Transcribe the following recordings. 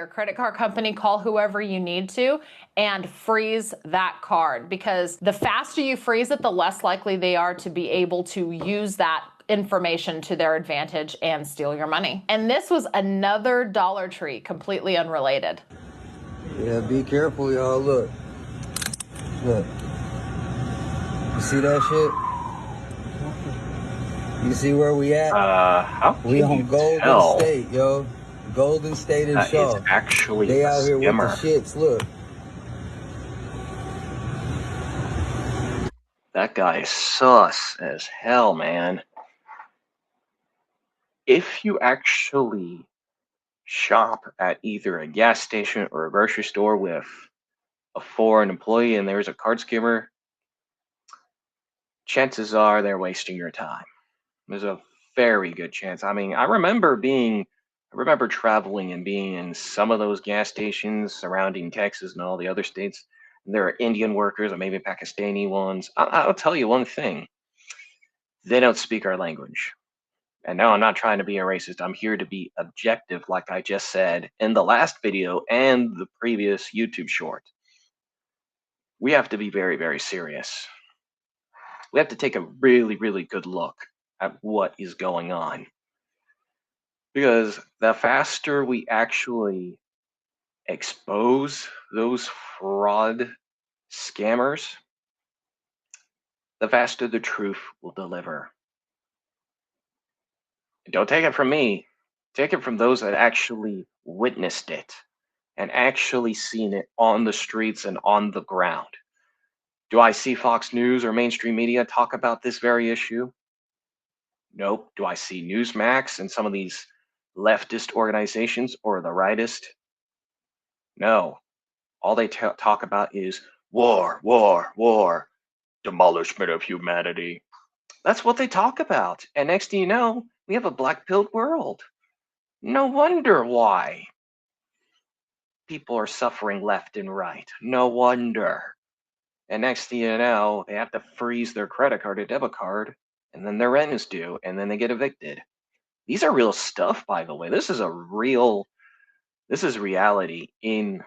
your credit card company, call whoever you need to, and freeze that card, because the faster you freeze it, the less likely they are to be able to use that information to their advantage and steal your money. And this was another Dollar Tree, completely unrelated. Yeah, be careful, y'all. Look. Look. You see that shit? You see where we at? How can we on you Golden tell State, yo. Golden State and that Shaw. is actually They a out here with the scammer? shits, look. That guy is sus as hell, man. If you actually shop at either a gas station or a grocery store with a foreign employee and there's a card scammer, chances are they're wasting your time. There's a very good chance. I mean, I remember traveling and being in some of those gas stations surrounding Texas and all the other states. And there are Indian workers or maybe Pakistani ones. I'll tell you one thing. They don't speak our language. And no, I'm not trying to be a racist. I'm here to be objective, like I just said in the last video and the previous YouTube short. We have to be very, very serious. We have to take a really, really good look at what is going on. Because the faster we actually expose those fraud scammers, the faster the truth will deliver. Don't take it from me. Take it from those that actually witnessed it and actually seen it on the streets and on the ground. Do I see Fox News or mainstream media talk about this very issue? Nope. Do I see Newsmax and some of these leftist organizations or the rightist? No. All they talk about is war, war, war, demolishment of humanity. That's what they talk about. And next thing you know, we have a black-pilled world. No wonder why people are suffering left and right. No wonder. And next thing you know, they have to freeze their credit card or debit card, and then their rent is due, and then they get evicted. These are real stuff, by the way. This is reality in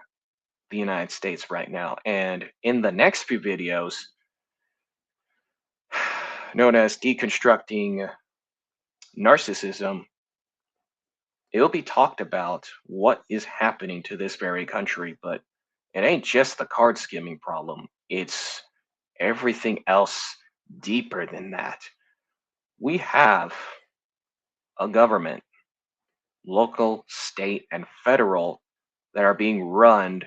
the United States right now. And in the next few videos, known as Deconstructing Narcissism, it'll be talked about what is happening to this very country, but it ain't just the card skimming problem. It's everything else deeper than that. We have a government, local, state, and federal, that are being run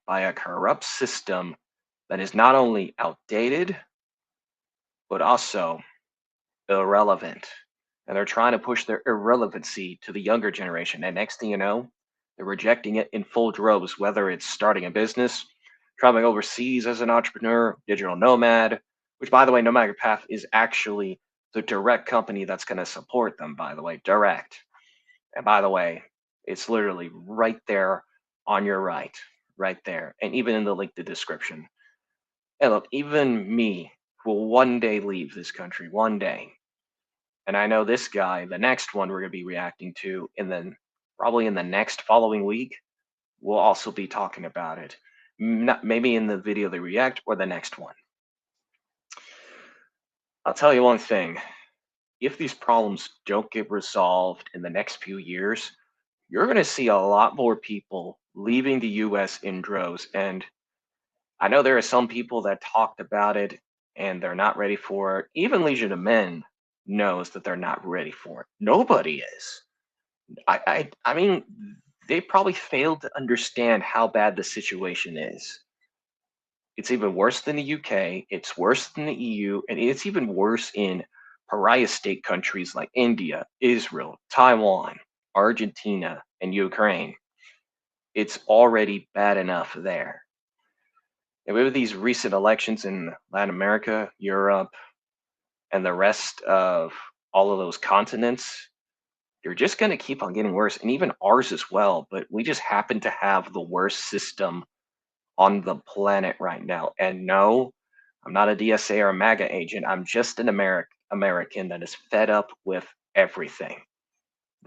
by a corrupt system that is not only outdated, but also irrelevant. And they're trying to push their irrelevancy to the younger generation. And next thing you know, they're rejecting it in full droves, whether it's starting a business, traveling overseas as an entrepreneur, digital nomad, which, by the way, Nomadic Path is actually the direct company that's going to support them, by the way, direct. And by the way, it's literally right there on your right there, and even in the link to the description. And look, even me will one day leave this country, one day. And I know this guy, the next one we're going to be reacting to, and then probably in the next following week, we'll also be talking about it. Maybe in the video they react or the next one. I'll tell you one thing. If these problems don't get resolved in the next few years, you're going to see a lot more people leaving the US in droves. And I know there are some people that talked about it and they're not ready for it. Even Legion of Men knows that they're not ready for it. Nobody is. I mean, they probably failed to understand how bad the situation is. It's even worse than the UK, it's worse than the EU, and it's even worse in pariah state countries like India, Israel, Taiwan, Argentina, and Ukraine. It's already bad enough there. And with these recent elections in Latin America, Europe, and the rest of all of those continents, you're just going to keep on getting worse, and even ours as well. But we just happen to have the worst system on the planet right now. And no, I'm not a DSA or a MAGA agent. I'm just an American that is fed up with everything.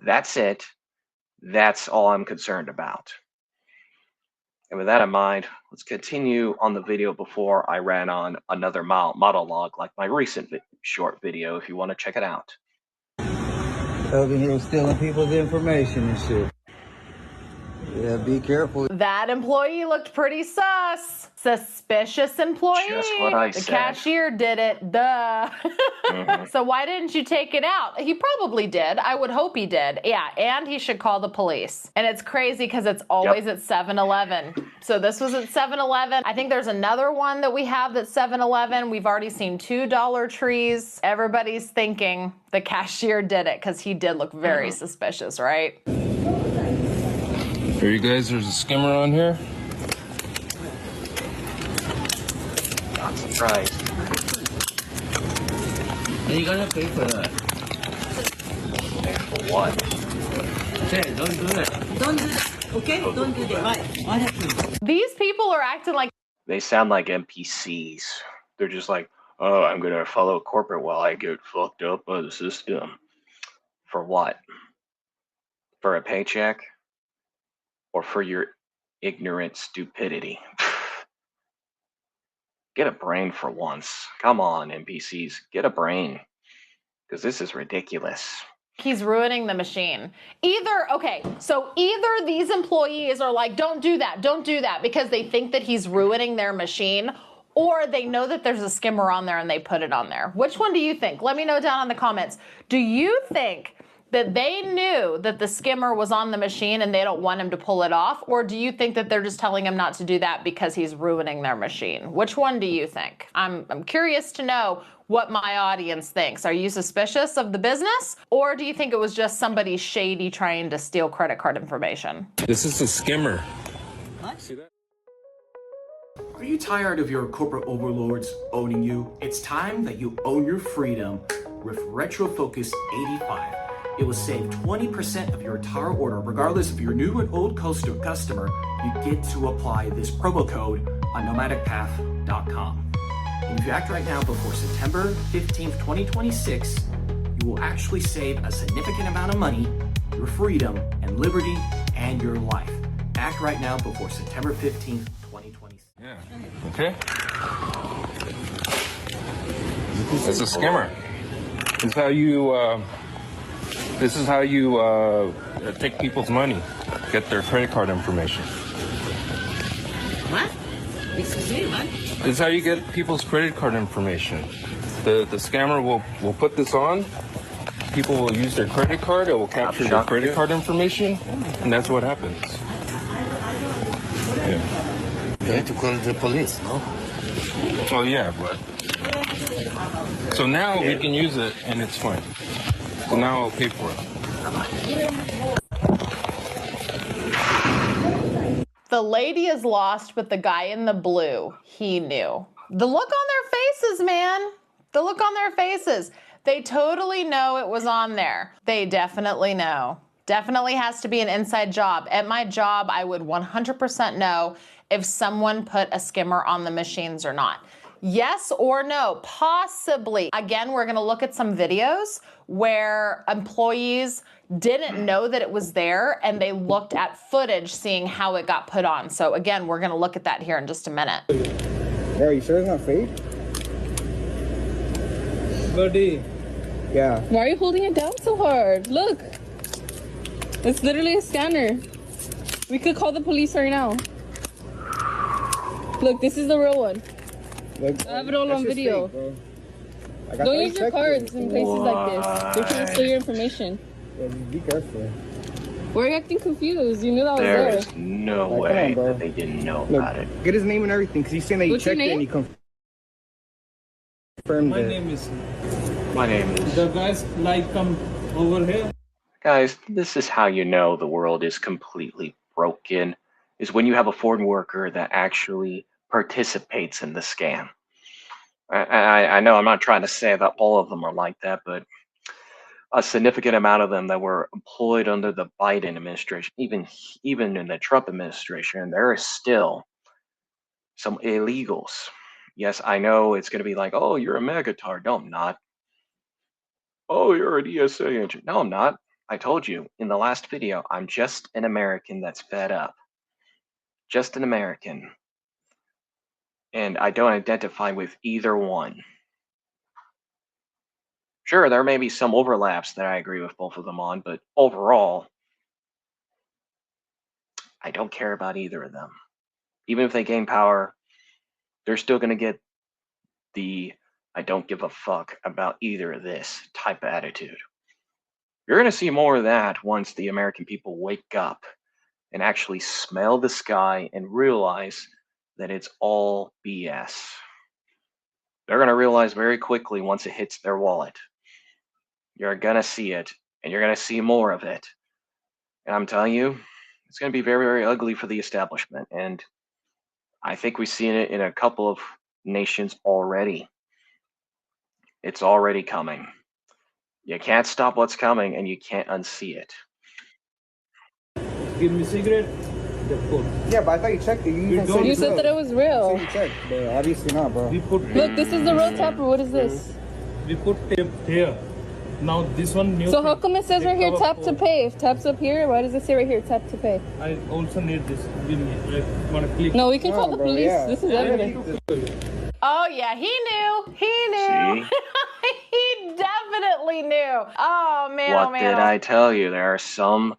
That's it. That's all I'm concerned about. And with that in mind, let's continue on the video before I ran on another monologue like my recent short video if you want to check it out. Over here stealing people's information and shit. Yeah, be careful. That employee looked pretty sus. Suspicious employee. Just what I The said. cashier did it. Duh. So why didn't you take it out? He probably did. I would hope he did. Yeah, and he should call the police. And it's crazy because it's always at 7-Eleven. So this was at 7-Eleven. I think there's another one that we have that's 7-Eleven. We've already seen 2 Dollar Trees. Everybody's thinking the cashier did it because he did look very suspicious, right? Here, you guys, there's a skimmer on here. Not surprised. And you're gonna pay for that. Pay for what? Okay, don't do that. Don't do that. Okay? Don't do that. Right. What happened? These people are acting like They sound like NPCs. They're just like, oh, I'm going to follow corporate while I get fucked up by the system. For what? For a paycheck? Or for your ignorant stupidity? Get a brain for once. Come on, NPCs. Get a brain. Because this is ridiculous. he's ruining the machine. Either these employees are like, don't do that, because they think that he's ruining their machine, or they know that there's a skimmer on there and they put it on there. Which one do you think? Let me know down in the comments. Do you think that they knew that the skimmer was on the machine and they don't want him to pull it off? Or do you think that they're just telling him not to do that because he's ruining their machine? Which one do you think? I'm curious to know what my audience thinks. Are you suspicious of the business? Or do you think it was just somebody shady trying to steal credit card information? This is a skimmer. What? See that? Are you tired of your corporate overlords owning you? It's time that you own your freedom with Retro Focus 85. It will save 20% of your entire order, regardless if you're new and old customer. You get to apply this promo code on nomadicpath.com. And if you act right now before September 15th, 2026, you will actually save a significant amount of money, your freedom and liberty, and your life. Act right now before September 15th, 2026. Yeah. Okay. It's a skimmer. This is how you take people's money, get their credit card information. What? Excuse me, what? This is how you get people's credit card information. The scammer will put this on. People will use their credit card. It will capture their credit card information, and that's what happens. Yeah. You have to call the police, no? Oh yeah, but so now we can use it, and it's fine. So now I'll pay for it. The lady is lost, but the guy in the blue, he knew. The look on their faces, man. The look on their faces. They totally know it was on there. They definitely know. Definitely has to be an inside job. At my job, I would 100% know if someone put a skimmer on the machines or not. Yes or no? Possibly. Again, we're gonna look at some videos where employees didn't know that it was there and they looked at footage seeing how it got put on. So again, we're gonna look at that here in just a minute. Are you sure it's not fake? Buddy. Yeah. Why are you holding it down so hard? Look. It's literally a scanner. We could call the police right now. Look, this is the real one. Like, I have it all on video. Fake, Don't use your cards in places like this. They're trying to steal your information. Yeah, just be careful. Why are you acting confused? You knew that was There there. is no Like, way come on, that they didn't know Look, about it. get his name and everything, because he's saying that you What's your checked it and name? you confirmed My it. name is. My name is... The guys like come over here. Guys, this is how you know the world is completely broken, is when you have a foreign worker that actually participates in the scam. I know I'm not trying to say that all of them are like that, but a significant amount of them that were employed under the Biden administration, even in the Trump administration, there is still some illegals. Yes, I know it's going to be like, oh, you're a megatard. No, I'm not. Oh, you're an ESA agent. No, I'm not. I told you in the last video, I'm just an American that's fed up. Just an American. And I don't identify with either one. Sure, there may be some overlaps that I agree with both of them on, but overall, I don't care about either of them. Even if they gain power, they're still going to get the I don't give a fuck about either of this type of attitude. You're going to see more of that once the American people wake up and actually smell the sky and realize that it's all BS. They're going to realize very quickly once it hits their wallet. You're going to see it, and you're going to see more of it. And I'm telling you, it's going to be very, very ugly for the establishment. And I think we've seen it in a couple of nations already. It's already coming. You can't stop what's coming, and you can't unsee it. Give me cigarette. Yeah, but I thought you checked it. You said that it was real. You checked, but obviously not, bro. Look, this is the real tapper. What is this? We put tape here. Now this one new. So how come it says right here tap to pay? If taps up here, why does it say right here tap to pay? I also need this. Give me. I want to click. No, we can call the police. Yeah. This is evidence. Oh yeah, he knew. He knew. He definitely knew. Oh man, What oh man. did I tell you? There are some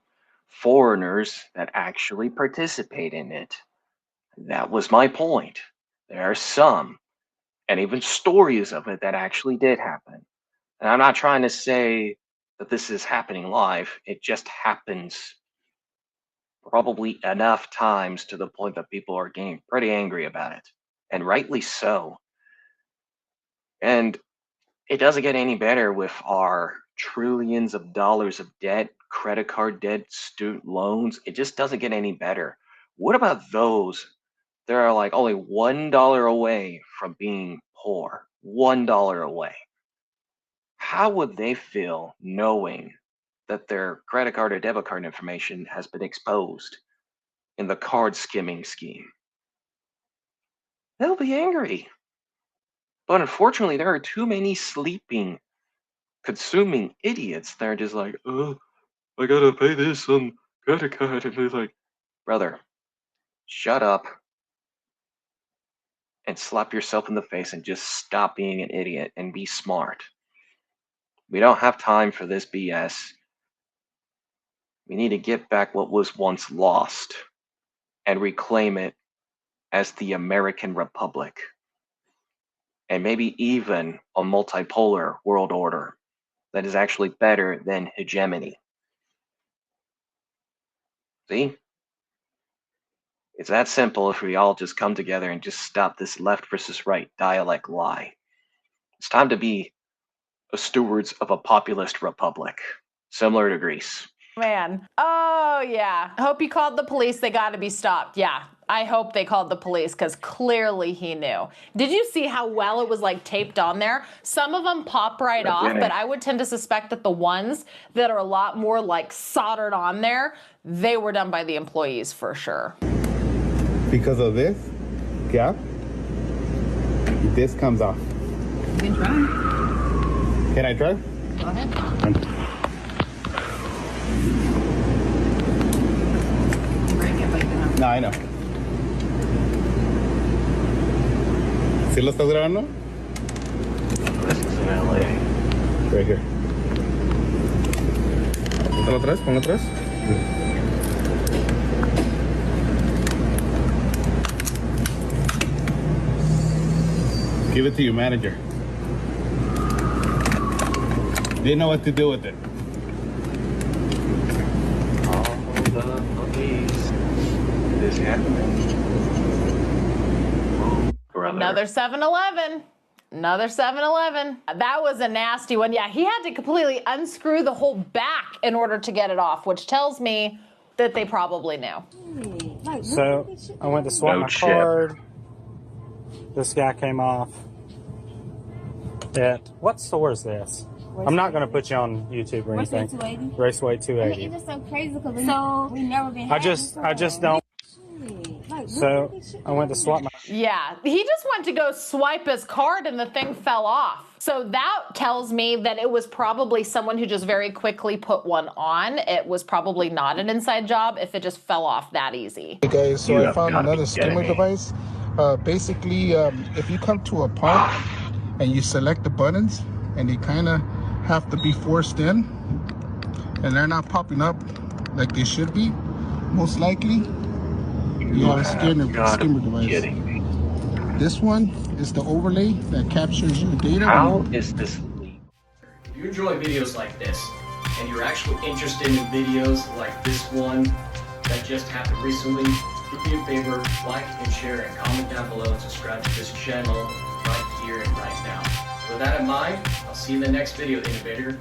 foreigners that actually participate in it. That was my point. There are some, and even stories of it that actually did happen. And I'm not trying to say that this is happening live. It just happens probably enough times to the point that people are getting pretty angry about it. And rightly so. And it doesn't get any better with our trillions of dollars of debt, credit card debt, student loans. It just doesn't get any better. What about those that are like only $1 away from being poor? $1 away. How would they feel knowing that their credit card or debit card information has been exposed in the card skimming scheme? They'll be angry. But unfortunately, there are too many sleeping, consuming idiots that are just like, oh, I gotta pay this on credit card. And they're like, brother, shut up and slap yourself in the face and just stop being an idiot and be smart. We don't have time for this BS. We need to get back what was once lost and reclaim it as the American Republic. And maybe even a multipolar world order that is actually better than hegemony. See? It's that simple if we all just come together and just stop this left versus right dialect lie. It's time to be stewards of a populist republic, similar to Greece. Man. Oh yeah. I hope you called the police. They got to be stopped. Yeah. I hope they called the police because clearly he knew. Did you see how well it was like taped on there? Some of them pop right off, but I would tend to suspect that the ones that are a lot more like soldered on there, they were done by the employees for sure. Because of this gap, this comes off. You can try. Can I try? Go ahead. No, I know. ¿Sí lo estás grabando? This is in LA. Right here. Ponlo atrás, ponlo atrás. Give it to your manager. They know what to do with it. The police. It is happening. Another 7-Eleven. Another 7-Eleven. That was a nasty one. Yeah, he had to completely unscrew the whole back in order to get it off, which tells me that they probably knew. So I went to swipe my card. This guy came off. What store is this? I'm not going to put you on YouTube or anything. Raceway 280. It's just so crazy because we've never been. I just don't. So I went to swap my... Yeah, he just went to go swipe his card and the thing fell off. So that tells me that it was probably someone who just very quickly put one on. It was probably not an inside job if it just fell off that easy. Hey guys, so I found another skimmer device. Basically, if you come to a park and you select the buttons and they kind of have to be forced in and they're not popping up like they should be, most likely you have a skimmer device. This one is the overlay that captures your data. How is this legal? If you enjoy videos like this, and you're actually interested in videos like this one that just happened recently, do me a favor, like and share and comment down below and subscribe to this channel right here and right now. With that in mind, I'll see you in the next video, Innovator.